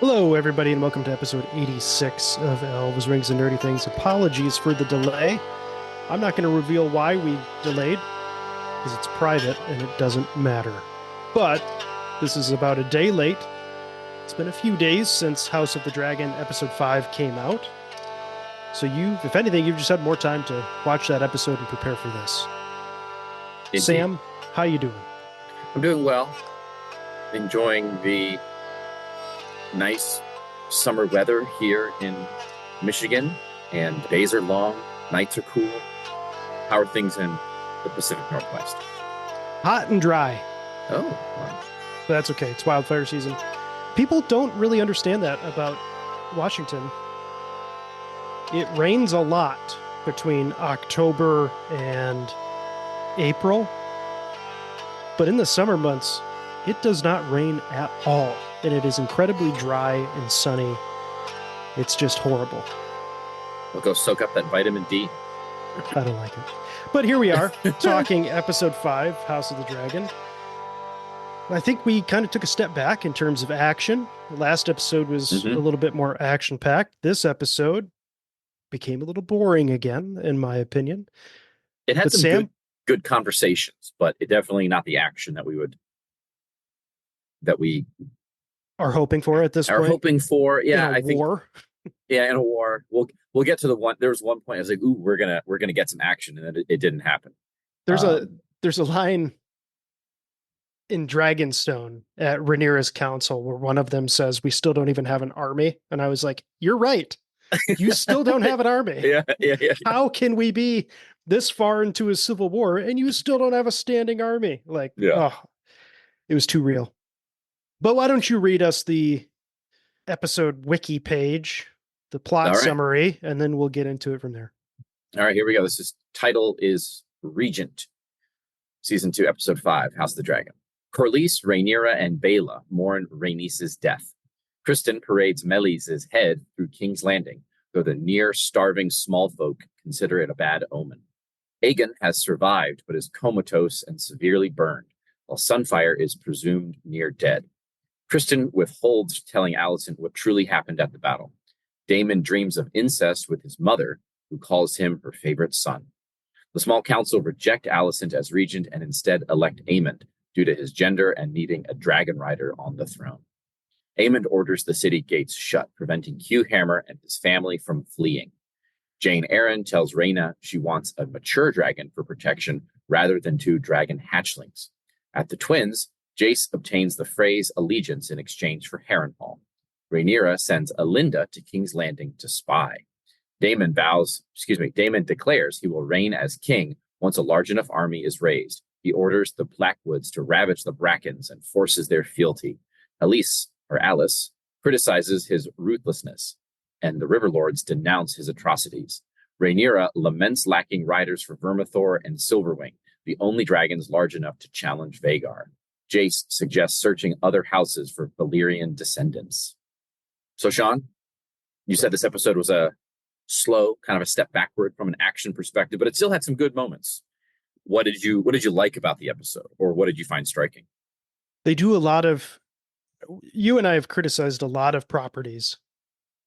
Hello, everybody, and welcome to episode 86 of Elves, Rings, and Nerdy Things. Apologies for the delay. I'm not going to reveal why we delayed because it's private and it doesn't matter. But this is about a day late. It's been a few days since House of the Dragon episode 5 came out. So if anything, you've just had more time to watch that episode and prepare for this. Indeed. Sam, how you doing? I'm doing well. Enjoying the nice summer weather here in Michigan, and days are long, nights are cool. How are things in the Pacific Northwest? Hot and dry. Oh, wow. But that's okay. It's wildfire season. People don't really understand that about Washington. It rains a lot between October and April, but in the summer months, it does not rain at all, and it is incredibly dry and sunny. It's just horrible. We'll go soak up that vitamin D. I don't like it. But here we are, talking episode 5, House of the Dragon. I think we kind of took a step back in terms of action. The last episode was a little bit more action-packed. This episode became a little boring again, in my opinion. It had But some Sam, good conversations, but it definitely not the action that we are hoping for at this are point. hoping for. Yeah, I think. War. Yeah, in a war. We'll get to the one. There was one point I was like, "Ooh, we're gonna get some action," and then it didn't happen. There's a line in Dragonstone at Rhaenyra's council where one of them says, "We still don't even have an army," and I was like, "You're right. You still don't have an army. Yeah. How can we be this far into a civil war and you still don't have a standing army?" Like, Yeah. oh, it was too real. But why don't you read us the episode wiki page, the plot summary, and then we'll get into it from there. All right, here we go. Title is Regent, season 2, episode 5, House of the Dragon. Corlys, Rhaenyra, and Baela mourn Rhaenys' death. Criston parades Meleys' head through King's Landing, though the near-starving small folk consider it a bad omen. Aegon has survived, but is comatose and severely burned, while Sunfire is presumed near dead. Criston withholds telling Alicent what truly happened at the battle. Daemon dreams of incest with his mother, who calls him her favorite son. The small council reject Alicent as regent and instead elect Aemond due to his gender and needing a dragon rider on the throne. Aemond orders the city gates shut, preventing Hugh Hammer and his family from fleeing. Jane Eyre tells Rhaena she wants a mature dragon for protection rather than 2 dragon hatchlings. At the Twins, Jace obtains the Frey's allegiance in exchange for Harrenhal. Rhaenyra sends Alinda to King's Landing to spy. Daemon declares he will reign as king once a large enough army is raised. He orders the Blackwoods to ravage the Brackens and forces their fealty. Alice criticizes his ruthlessness, and the Riverlords denounce his atrocities. Rhaenyra laments lacking riders for Vermithor and Silverwing, the only dragons large enough to challenge Vhagar. Jace suggests searching other houses for Valyrian descendants. So, Sean, you said this episode was a slow, kind of a step backward from an action perspective, but it still had some good moments. What did you like about the episode, or what did you find striking? They do a lot of. You and I have criticized a lot of properties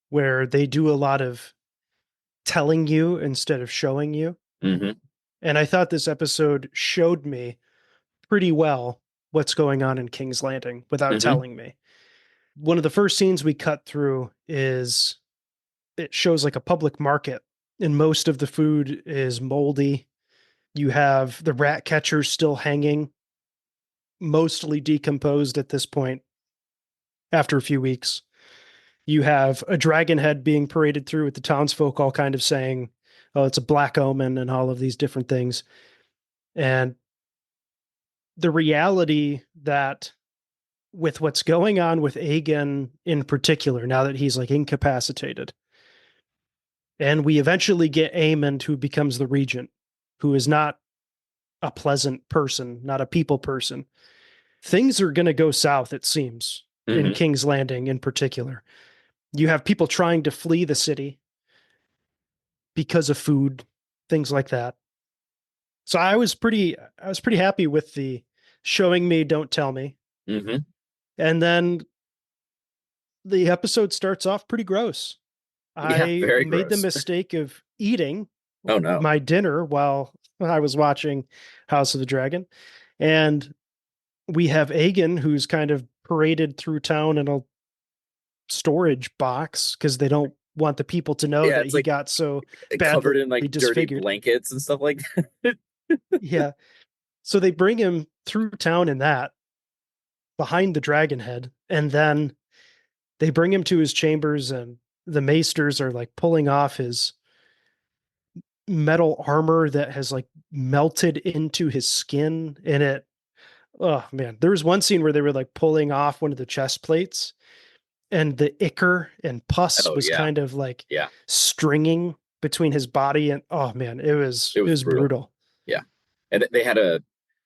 where they do a lot of telling you instead of showing you. Mm-hmm. And I thought this episode showed me pretty well what's going on in King's Landing without telling me. One of the first scenes we cut through is it shows like a public market, and most of the food is moldy. You have the rat catchers still hanging, mostly decomposed at this point after a few weeks. You have a dragon head being paraded through with the townsfolk all kind of saying, "Oh, it's a black omen," and all of these different things. And the reality that with what's going on with Aegon in particular, now that he's like incapacitated, and we eventually get Aemond, who becomes the regent, who is not a pleasant person, not a people person. Things are going to go south, it seems, in King's Landing in particular. You have people trying to flee the city because of food, things like that. So I was pretty happy with the showing me, don't tell me. Mm-hmm. And then The episode starts off pretty gross. Yeah, I very made the gross. mistake of eating Oh no. my dinner while I was watching House of the Dragon. And we have Aegon, who's kind of paraded through town in a storage box because they don't want the people to know Yeah, that it's he like got so covered badly in like dirty disfigured. blankets and stuff like that. Yeah. So they bring him through town in that behind the dragon head. And then they bring him to his chambers, and the maesters are like pulling off his metal armor that has like melted into his skin. And it, oh man, there was one scene where they were like pulling off one of the chest plates, and the ichor and pus Oh was yeah. kind of like Yeah. stringing between his body. And oh man, it was It it was was brutal. brutal. Yeah. And they had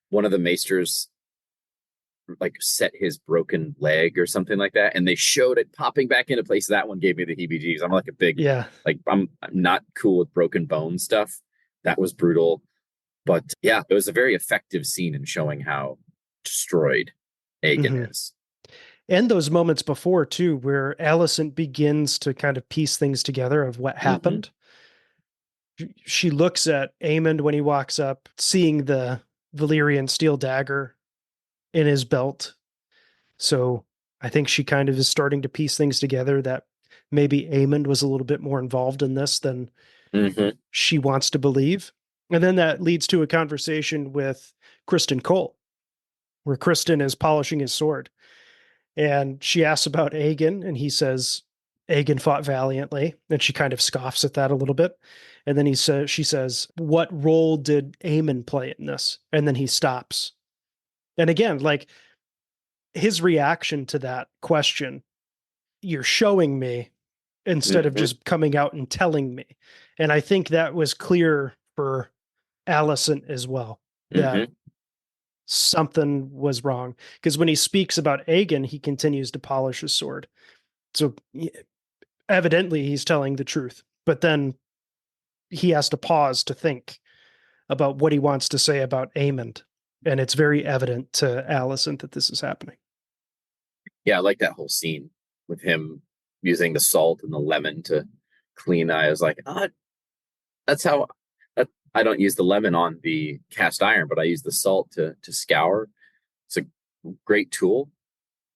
one of the maesters like set his broken leg or something like that, and they showed it popping back into place. That one gave me the heebie-jeebies. I'm like a big, Yeah. like I'm not cool with broken bone stuff. That was brutal, but yeah, it was a very effective scene in showing how destroyed Hmm. Aegon is. And those moments before too, where Alicent begins to kind of piece things together of what Mm-hmm. happened. She looks at Aemond when he walks up, seeing the Valyrian steel dagger in his belt. So I think she kind of is starting to piece things together that maybe Aemond was a little bit more involved in this than Mm-hmm. she wants to believe. And then that leads to a conversation with Kristen Cole, where Kristen is polishing his sword. And she asks about Aegon, and he says Aegon fought valiantly, and she kind of scoffs at that a little bit. And then she says, "What role did Aemon play in this?" And then he stops. And again, like his reaction to that question, you're showing me instead of Mm-hmm. just coming out and telling me. And I think that was clear for Allison as well, that Mm-hmm. something was wrong. Because when he speaks about Aegon, he continues to polish his sword. So evidently he's telling the truth. But then he has to pause to think about what he wants to say about Aemond. And it's very evident to Allison that this is happening. Yeah, I like that whole scene with him using the salt and the lemon to clean. I was like, that's how that, I don't use the lemon on the cast iron, but I use the salt to scour. It's a great tool,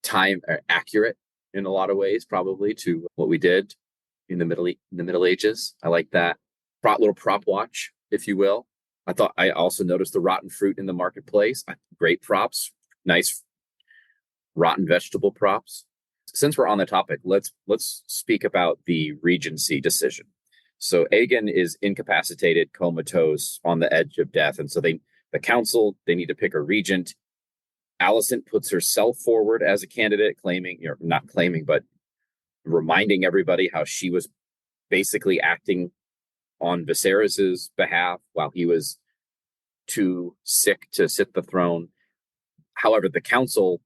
time accurate in a lot of ways, probably to what we did in the Middle Ages. I like that little prop watch, if you will. I also noticed the rotten fruit in the marketplace. Great props, nice rotten vegetable props. Since we're on the topic, let's speak about the Regency decision. So Aegon is incapacitated, comatose, on the edge of death, and so the council they need to pick a regent. Alicent puts herself forward as a candidate, claiming, or not claiming, but reminding everybody how she was basically acting on Viserys's behalf while he was too sick to sit the throne. However, the council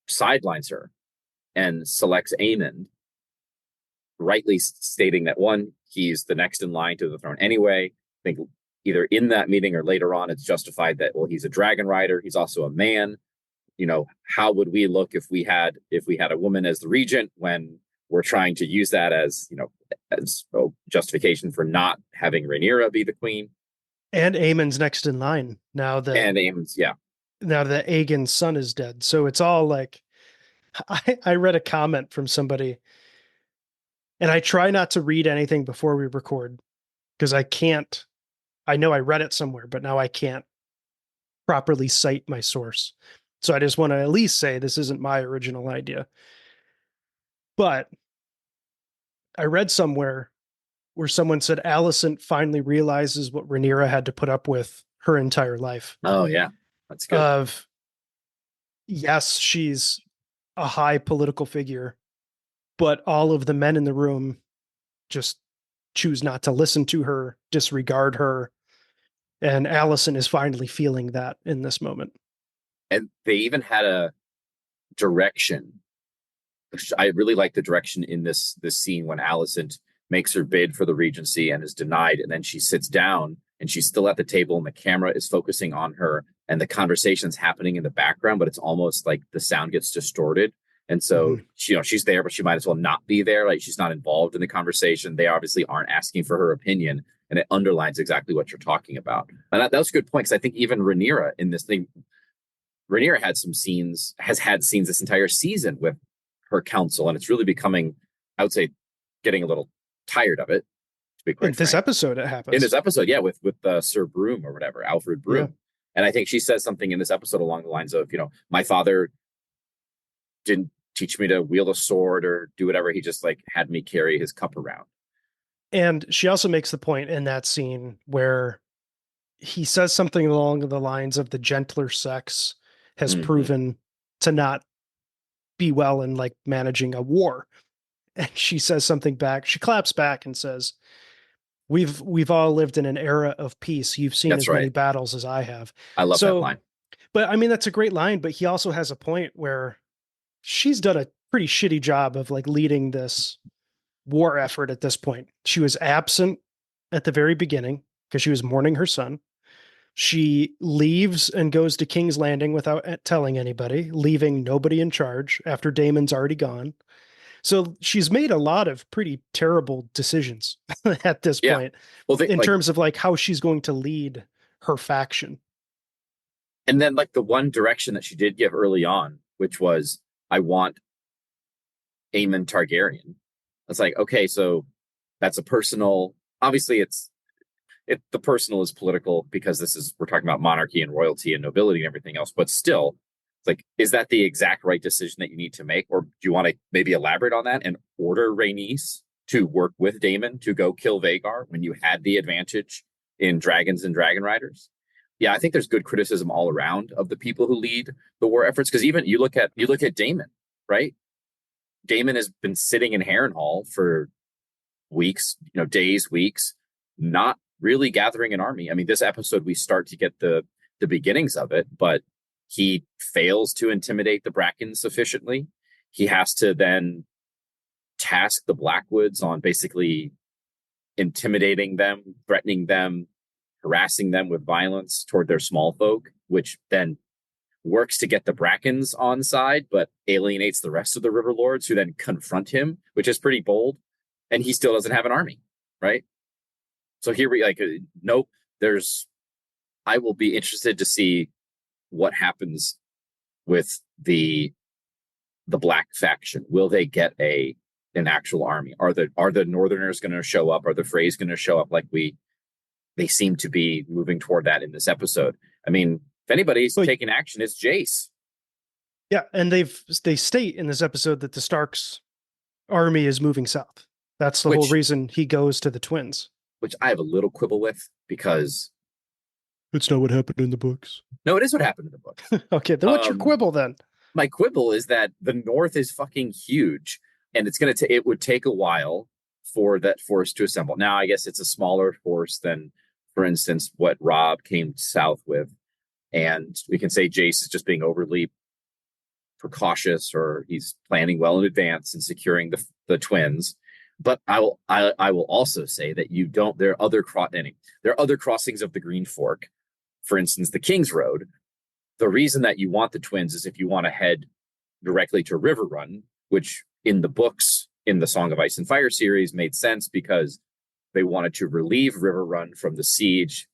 sidelines her and selects Aemon, rightly stating that one, he's the next in line to the throne anyway. I think either in that meeting or later on, it's justified that, well, he's a dragon rider, he's also a man. You know, how would we look if we had a woman as the regent when we're trying to use that as, as justification for not having Rhaenyra be the queen? And Aemon's next in line And Aemon's, yeah. now that Aegon's son is dead. So it's all like I read a comment from somebody, and I try not to read anything before we record because I can't. I know I read it somewhere, but now I can't properly cite my source. So I just want to at least say this isn't my original idea. But I read somewhere where someone said Alicent finally realizes what Rhaenyra had to put up with her entire life. Oh yeah, that's good. Of yes, she's a high political figure, but all of the men in the room just choose not to listen to her, disregard her. And Allison is finally feeling that in this moment. And they even had a direction. I really like the direction in this scene when Alicent makes her bid for the regency and is denied, and then she sits down and she's still at the table and the camera is focusing on her and the conversation's happening in the background, but it's almost like the sound gets distorted. And so, she's there, but she might as well not be there. Like, she's not involved in the conversation. They obviously aren't asking for her opinion. And it underlines exactly what you're talking about. And that was a good point, because I think even Rhaenyra in this thing, Rhaenyra has had scenes this entire season with her council, and it's really becoming, I would say, getting a little tired of it, to be quite In this frank. episode, it happens. In this episode, yeah, with Sir Broom or whatever, Alfred Broom. Yeah. And I think she says something in this episode along the lines of, my father didn't teach me to wield a sword or do whatever. He just like had me carry his cup around. And she also makes the point in that scene where he says something along the lines of the gentler sex has proven to not be well in like managing a war. And she says something back. She claps back and says, we've all lived in an era of peace. You've seen as many battles as I have. I love that line. But I mean, that's a great line, but he also has a point where she's done a pretty shitty job of like leading this war effort at this point. She was absent at the very beginning because she was mourning her son. She leaves and goes to King's Landing without telling anybody, leaving nobody in charge after Daemon's already gone. So she's made a lot of pretty terrible decisions at this point, in terms of like how she's going to lead her faction. And then like the one direction that she did give early on, which was, I want Aemon Targaryen. It's like, okay, so that's a personal, obviously the personal is political because we're talking about monarchy and royalty and nobility and everything else, but still, it's like, is that the exact right decision that you need to make? Or do you want to maybe elaborate on that and order Rhaenys to work with Daemon to go kill Vhagar when you had the advantage in Dragons and Dragon Riders? Yeah, I think there's good criticism all around of the people who lead the war efforts, because even you look at Daemon, right? Daemon has been sitting in Harrenhal for weeks, days, weeks, not really gathering an army. I mean, this episode we start to get the beginnings of it, but he fails to intimidate the Bracken sufficiently. He has to then task the Blackwoods on basically intimidating them, threatening them, harassing them with violence toward their small folk, which then works to get the Brackens on side, but alienates the rest of the River Lords, who then confront him, which is pretty bold. And he still doesn't have an army, right? So here we nope. I will be interested to see what happens with the Black faction. Will they get an actual army? Are the Northerners going to show up? Are the Freys going to show up like they seem to be moving toward that in this episode? I mean, if anybody's taking action, it's Jace. Yeah, and they state in this episode that the Starks' army is moving south. That's the whole reason he goes to the twins. Which I have a little quibble with, because it's not what happened in the books. No, it is what happened in the books. Okay, then what's your quibble then? My quibble is that the North is fucking huge, and it would take a while for that force to assemble. Now, I guess it's a smaller force than, for instance, what Robb came south with. And we can say Jace is just being overly precautious, or he's planning well in advance and securing the twins. But I will also say that there are other crossings of the Green Fork. For instance, the King's Road. The reason that you want the twins is if you want to head directly to Riverrun, which in the books, in the Song of Ice and Fire series, made sense because they wanted to relieve Riverrun from the siege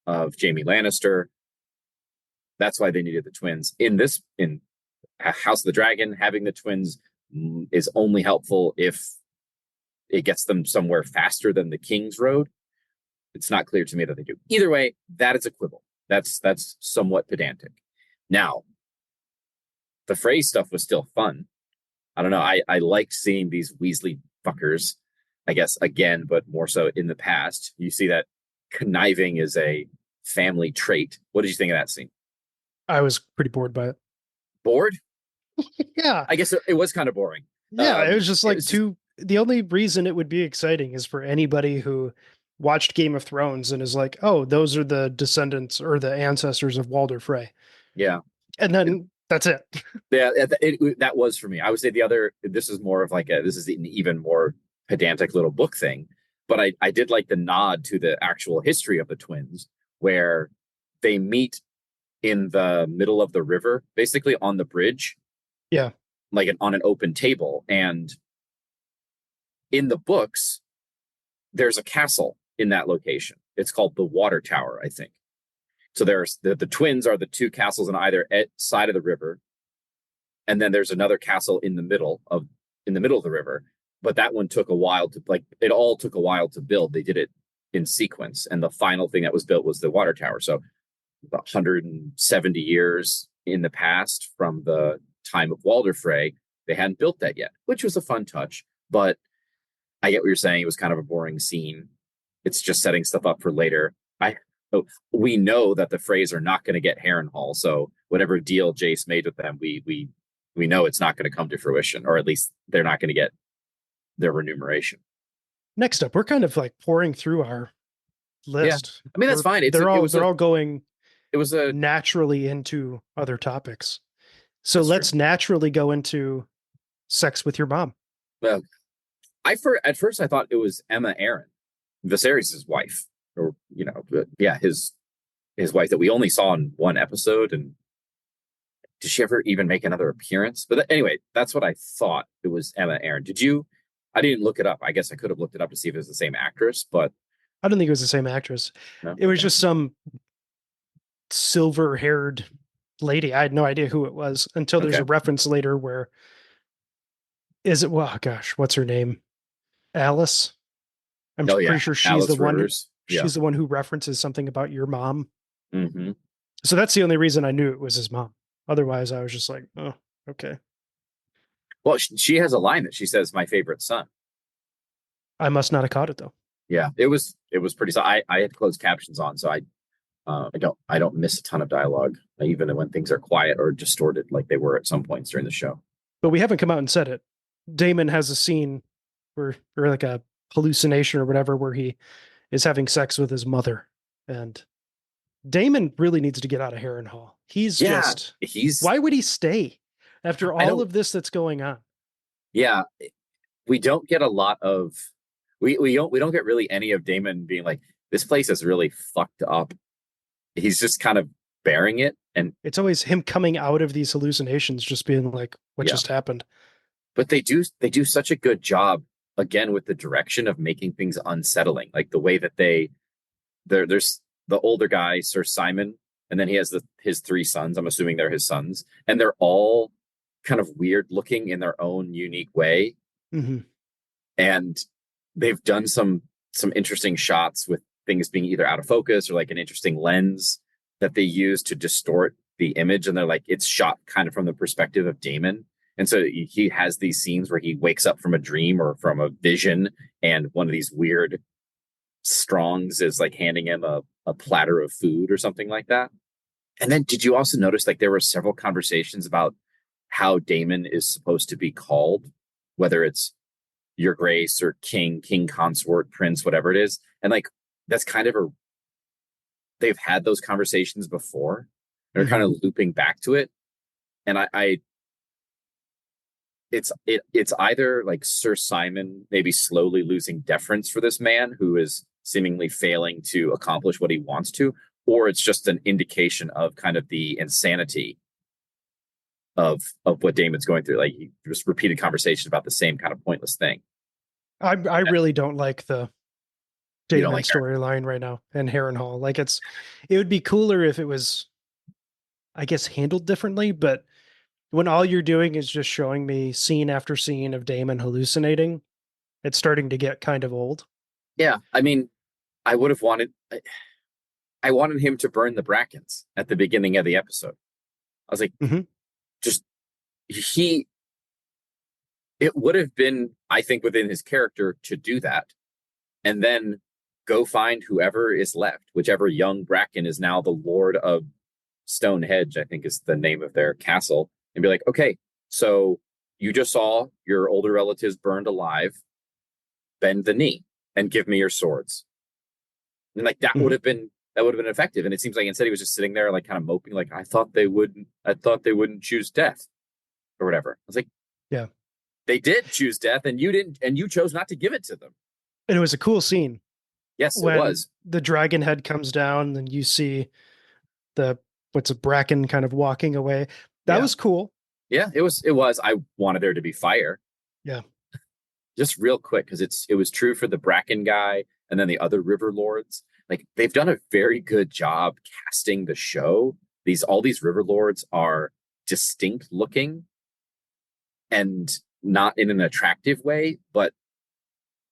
of Jaime Lannister. That's why they needed the twins. In House of the Dragon, having the twins is only helpful if it gets them somewhere faster than the King's Road. It's not clear to me that they do. Either way, that is a quibble. That's somewhat pedantic. Now, the Frey stuff was still fun. I don't know. I like seeing these Weasley fuckers, I guess, again, but more so in the past. You see that conniving is a family trait. What did you think of that scene? I was pretty bored by it. Bored? Yeah. I guess it was kind of boring. Yeah, it was just like the only reason it would be exciting is for anybody who watched Game of Thrones and is like, oh, those are the descendants or the ancestors of Walder Frey. Yeah. And then that's it. Yeah, that was for me. I would say this is more of this is an even more pedantic little book thing. But I did like the nod to the actual history of the twins, where they meet in the middle of the river, basically on the bridge. Yeah. like on an open table. And in the books, there's a castle in that location. It's called the Water Tower, I think. So there's the twins are the two castles on either side of the river, and then there's another castle in the middle of the river. But that one took a while to like. It all took a while to build. They did it in sequence, and the final thing that was built was the Water Tower. So 170 years in the past from the time of Walder Frey, they hadn't built that yet, which was a fun touch. But I get what you're saying. It was kind of a boring scene. It's just setting stuff up for later. We know that the Freys are not going to get Harrenhal, so whatever deal Jace made with them, we know it's not going to come to fruition, or at least they're not going to get their remuneration. Next up, we're kind of like pouring through our list. I mean, that's fine. They're all going It was a naturally into other topics. So That's let's true. naturally go into sex with your mom. Well, at first I thought it was Emma Arryn, Viserys' wife, or his wife that we only saw in one episode. And did she ever even make another appearance? But anyway, that's what I thought. It was Emma Arryn. Did you? I didn't look it up. I guess I could have looked it up to see if it was the same actress, but I don't think it was the same actress. no. It was Okay. just some silver-haired lady. I had no idea who it was until there's Okay. a reference later where well, gosh, what's her name? Alice. I'm Oh pretty yeah, sure she's the Alice one. Rivers. Yeah. She's the one who references something about your mom. Mm-hmm. So that's the only reason I knew it was his mom. Otherwise, I was just like, oh, okay. Well, she has a line that she says, "My favorite son." I must not have caught it though. Yeah, it was pretty. So I had closed captions on, so I don't miss a ton of dialogue, even when things are quiet or distorted, like they were at some points during the show. But we haven't come out and said it. Damon has a scene or like a hallucination or whatever where he is having sex with his mother, and Damon really needs to get out of Harrenhal. Yeah, he's. Why would he stay after I all don't. of this that's going on? Yeah, we don't get a lot of. We don't get really any of Damon being like, this place is really fucked up. He's just kind of bearing it, and It's always him coming out of these hallucinations, just being like, what yeah. just happened? But they do such a good job again with the direction of making things unsettling, like the way that there's the older guy, Sir Simon, and then he has his three sons. I'm assuming they're his sons, and they're all kind of weird looking in their own unique way. Mm-hmm. And they've done some interesting shots with things being either out of focus or like an interesting lens that they use to distort the image. And they're like, it's shot kind of from the perspective of Damon. And so he has these scenes where he wakes up from a dream or from a vision, and one of these weird Strongs is like handing him a platter of food or something like that. And then did you also notice like there were several conversations about how Damon is supposed to be called, whether it's your grace or king consort, prince, whatever it is. And like that's kind of they've had those conversations before. They're kind of looping back to it. And it's either like Sir Simon maybe slowly losing deference for this man who is seemingly failing to accomplish what he wants to, or it's just an indication of kind of the insanity of what Damon's going through. Like just repeated conversation about the same kind of pointless thing. I really don't like the You don't Damon like her. storyline right now and Harrenhal. Like it would be cooler if it was, I guess, handled differently, but when all you're doing is just showing me scene after scene of Damon hallucinating, it's starting to get kind of old. Yeah, I mean, I would have wanted. I wanted him to burn the Brackens at the beginning of the episode. I was like, just he. It would have been, I think, within his character to do that, and then go find whoever is left, whichever young Bracken is now the Lord of Stonehenge, I think is the name of their castle, and be like, okay, so you just saw your older relatives burned alive. Bend the knee and give me your swords. And like that would have been effective. And it seems like instead he was just sitting there like kind of moping, like I thought they wouldn't choose death or whatever. I was like, yeah, they did choose death, and you didn't, and you chose not to give it to them. And it was a cool scene. Yes, when it was. The dragon head comes down, and you see what's a Bracken kind of walking away. That was cool. Yeah, it was. I wanted there to be fire. Yeah. Just real quick, because it was true for the Bracken guy and then the other River Lords. Like they've done a very good job casting the show. These all these River Lords are distinct looking and not in an attractive way, but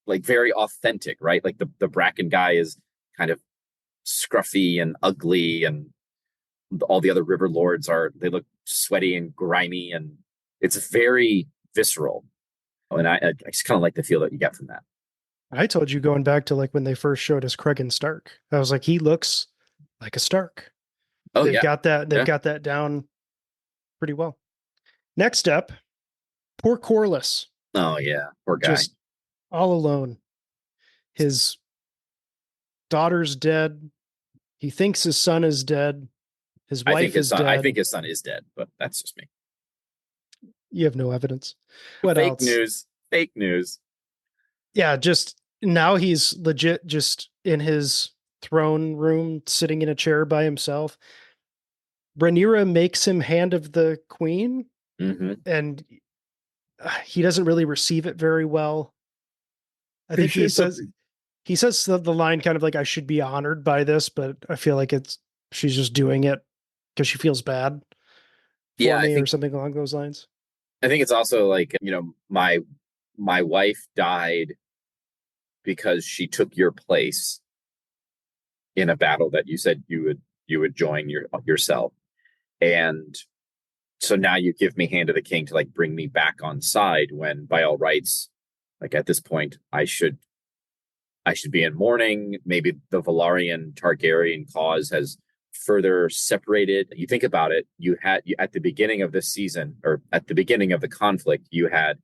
like very authentic, right? Like the Bracken guy is kind of scruffy and ugly, and all the other River Lords they look sweaty and grimy, and it's very visceral. And I just kind of like the feel that you get from that. I told you going back to like when they first showed us Cregan Stark. I was like, he looks like a Stark. Oh They've yeah, got that, they've yeah. got that down pretty well. Next up, poor Corlys, Oh yeah, poor guy. just all alone. His daughter's dead. He thinks his son is dead. His wife is I dead. think his son is dead, but that's just me. You have no evidence. What Fake else? news. Fake news. Yeah, just now he's legit just in his throne room, sitting in a chair by himself. Rhaenyra makes him hand of the queen, Mm-hmm. and he doesn't really receive it very well. I He think he says says something. he says the line kind of like, I should be honored by this, but I feel like she's just doing it because she feels bad Yeah, for me or something along those lines. I think it's also like, my wife died because she took your place in a battle that you said you would join yourself. And so now you give me hand of the king to like bring me back on side, when by all rights, like at this point, I should be in mourning. Maybe the Valarian Targaryen cause has further separated. You think about it, at the beginning of this season, or at the beginning of the conflict, you had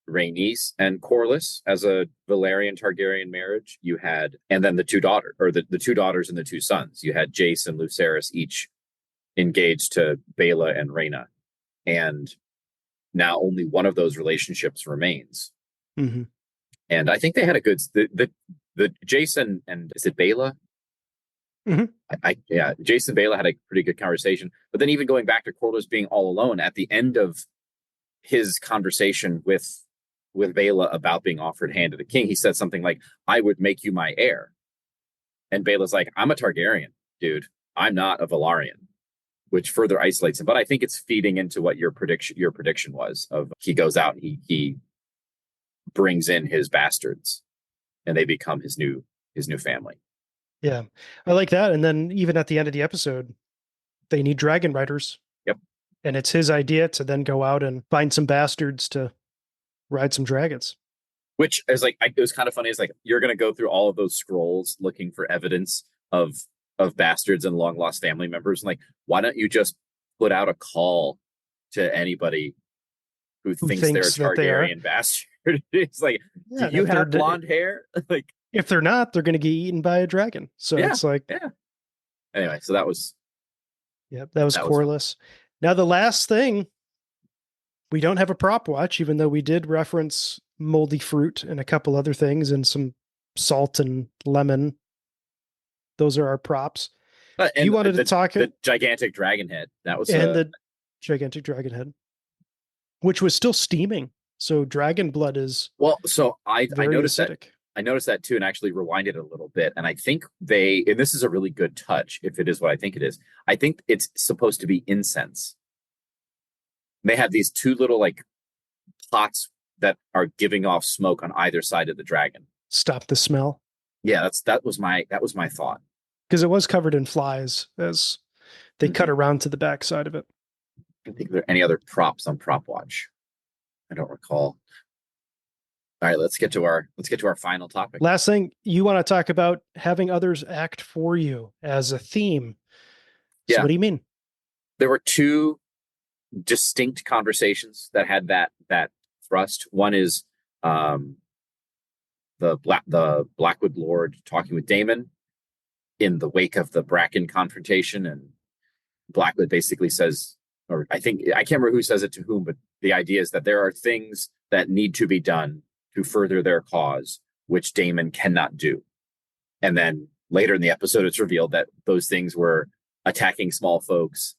Rhaenys and Corlys as a Valerian Targaryen marriage. You had, and then the two daughters and the two sons. You had Jace and Lucerys each engaged to Baela and Rhaena. And now only one of those relationships remains. Mm-hmm. And I think they had a good, the Jason and is it Baela? Mm-hmm. Yeah, Jason Baela had a pretty good conversation. But then even going back to Corlys being all alone at the end of his conversation with Baela about being offered hand of the king, he said something like, "I would make you my heir." And Baela's like, "I'm a Targaryen, dude. I'm not a Valarian," which further isolates him. But I think it's feeding into what your prediction was of he goes out and he brings in his bastards and they become his new family. Yeah, I like that. And then even at the end of the episode, they need dragon riders. Yep. And it's his idea to then go out and find some bastards to ride some dragons. Which is like, it was kind of funny. It's like you're going to go through all of those scrolls looking for evidence of bastards and long lost family members. And like, why don't you just put out a call to anybody who Who thinks they're a thinks that they are? Targaryen bastard? It's like, Yeah, do and you have blonde hair? Like, if they're not, they're going to get eaten by a dragon. So yeah, it's like, yeah. Anyway, so that was that was fun. Corlys. Now the last thing, we don't have a prop watch, even though we did reference moldy fruit and a couple other things and some salt and lemon. Those are our props. And You wanted to talk the gigantic dragon head. That was and the gigantic dragon head, which was still steaming. So dragon blood is well. So I very noticed acidic. I noticed that too, and actually rewinded a little bit. And I think and this is a really good touch, if it is what I think it is. I think it's supposed to be incense. They have these two little like pots that are giving off smoke on either side of the dragon. Stop the smell. Yeah, that was my thought. Because it was covered in flies as they cut around to the back side of it. I think there are any other props on Prop Watch. I don't recall. All right, let's get to our final topic. Last thing, you want to talk about having others act for you as a theme. So Yeah. what do you mean? There were two distinct conversations that had that thrust. One is the Blackwood Lord talking with Daemon in the wake of the Bracken confrontation, and Blackwood basically says, or I can't remember who says it to whom, but the idea is that there are things that need to be done to further their cause, which Daemon cannot do. And then later in the episode, it's revealed that those things were attacking small folks,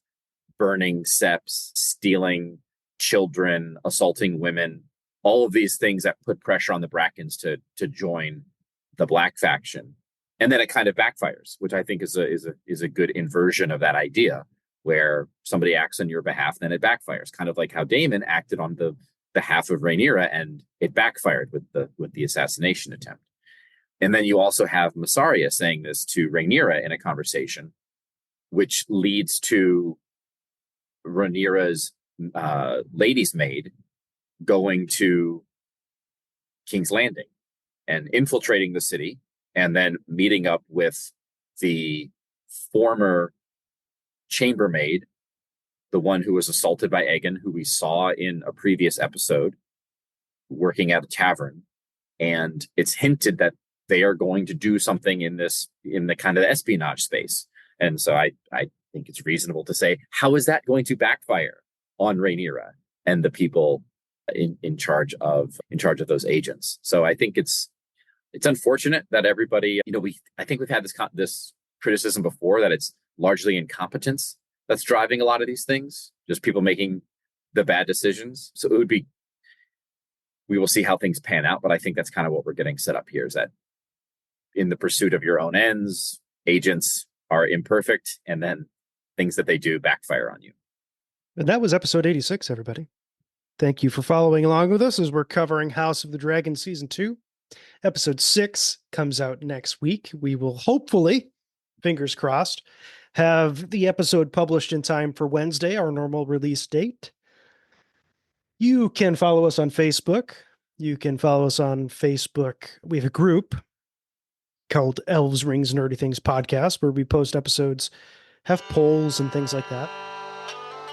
burning septs, stealing children, assaulting women, all of these things that put pressure on the Brackens to join the Black faction. And then it kind of backfires, which I think is a good inversion of that idea, where somebody acts on your behalf, then it backfires, kind of like how Daemon acted on the behalf of Rhaenyra, and it backfired with the assassination attempt. And then you also have Mysaria saying this to Rhaenyra in a conversation, which leads to Rhaenyra's lady's maid going to King's Landing and infiltrating the city, and then meeting up with the former chambermaid, the one who was assaulted by Aegon, who we saw in a previous episode, working at a tavern. And it's hinted that they are going to do something in the kind of espionage space. And so I think it's reasonable to say, how is that going to backfire on Rhaenyra and the people in charge of those agents? So I think it's unfortunate that everybody, I think we've had this criticism before, that it's largely incompetence that's driving a lot of these things, just people making the bad decisions. So we will see how things pan out, but I think that's kind of what we're getting set up here, is that in the pursuit of your own ends, agents are imperfect, and then things that they do backfire on you. And that was episode 86, everybody. Thank you for following along with us as we're covering House of the Dragon Season 2. Episode 6 comes out next week. We will hopefully, fingers crossed, have the episode published in time for Wednesday, our normal release date. You can follow us on Facebook. We have a group called Elves, Rings, Nerdy Things Podcast, where we post episodes, have polls and things like that.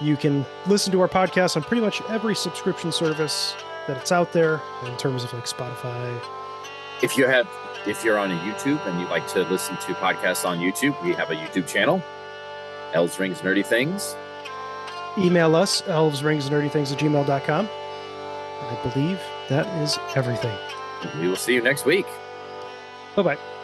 You can listen to our podcast on pretty much every subscription service that it's out there, in terms of like Spotify. If you're on a YouTube and you'd like to listen to podcasts on YouTube, we have a YouTube channel, Elves, Rings, Nerdy Things. Email us, elvesringsnerdythings@gmail.com. I believe that is everything. We will see you next week. Bye-bye.